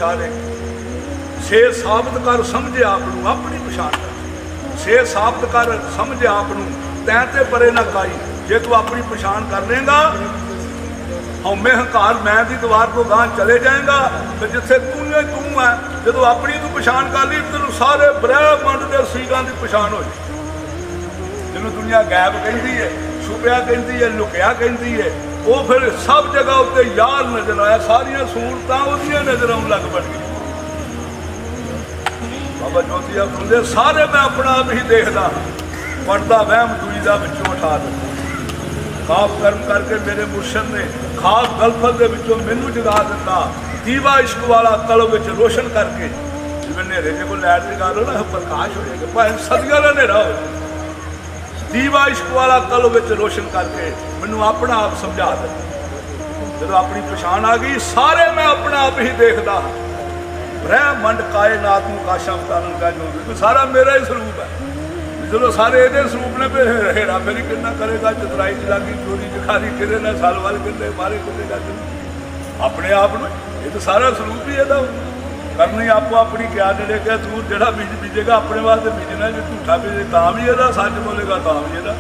पछाणे। से साबित कर समझे आपनू अपनी पछाण कर, से साबित कर समझे आपनू तैं ते परे ना काई। जे तू अपनी पछाण कर लेगा हौमे हंकार मैं दी दीवार को गां चले जाएगा। तो जिथे तू है जो अपनी तू पछाण कर ली तेन सारे ब्रह्मंड के सीगां की पछाण हो जाए। जिन्होंने दुनिया गैब कहती है, छुपिया कहती है, लुकिया कहती है, वो फिर सब जगह उत्ते यार नजर आया। सारिया सूरतां उहदियां नजर आउण लग पईआं। बाबा जोतिया बोलते सारे मैं अपना आप ही देखदा, पढ़दा वहम दूई दा विचों उठा दिता। खाब कर्म करके मेरे मुर्शद ने खाब गलफत दे विचों मैनू जगा दिता। दीवा इश्क वाला कल्ब विच रोशन करके, जिवें नेरे जे कोई लैट जगा लो ना प्रकाश हो जाएगा, भावें सदियां दा नेरा हो। दीवा इश्क वाला कल्ब विच रोशन करके मैनू अपना आप समझा दिता। जब अपनी पछाण आ गई सारे मैं अपना आप ही देखदा। ब्रह्मंड कायनात नूं काशा अवतारण का जो सारा मेरा ही स्वरूप है। चलो सारे ये स्वरूप ने हेरा फेरी कितना करेगा, चतराई चलाकी चोरी चखारी किरे ना साल वाल किले मारे किले जा अपने आप में। ये तो सारा स्वरूप ही है करनी आपको अपनी क्या जड़े क्या तू जरा बीज बीजेगा अपने वास्ते बीजना, जो झूठा बीजे तां भी है, सच बोलेगा तां भी है।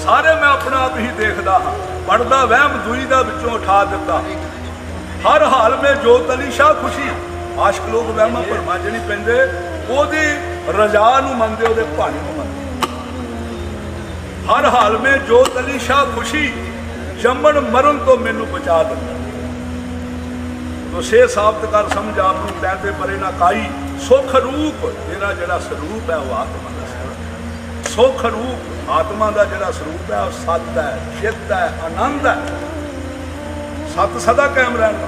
सारे मैं अपना आप ही देखदा हाँ, पढ़दा वहम दूई दा विचों उठा दिता। हर हाल में जो तलीशा खुशी, आशक लोग वहमां भरमां च नहीं पैंदे, ओदी रजा नूं मनदे, ओदे भाने नूं मनदे। हर हाल में जो तलीशा खुशी, जम्मन मरण तो मैनू बचा दिता। तो से साबित कर समझ आपनू तैं ते परे ना काई। सुख रूप तेरा जड़ा स्वरूप है वह आत्मा का स्वरूप। सुख रूप आत्मा का जड़ा स्वरूप है वह सत है, चित है, आनंद है। सत सदा कायम रहना,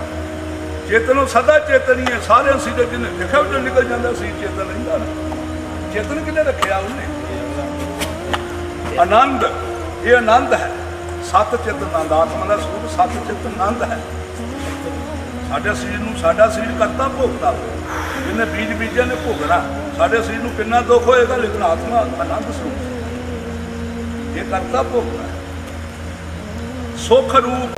चेतनों सदा चेतनी है। सारे सीधे जिन्हें देखा जो निकल जाता सी चेतन रहिंदा ना। चेतन किने रखिया उन्हें? आनंद, ये आनंद है। सत चित आनंद, आत्मा का स्वरूप सत चित आनंद है। साडे शरीर नूं साडा शरीर करता भोगता, जिन्हें बीज बीजे ने भोगना। साडे शरीर नूं कितना दुख होएगा, लेकिन आत्मा आनंद स्वरूप ये करता भोगना। सुख रूप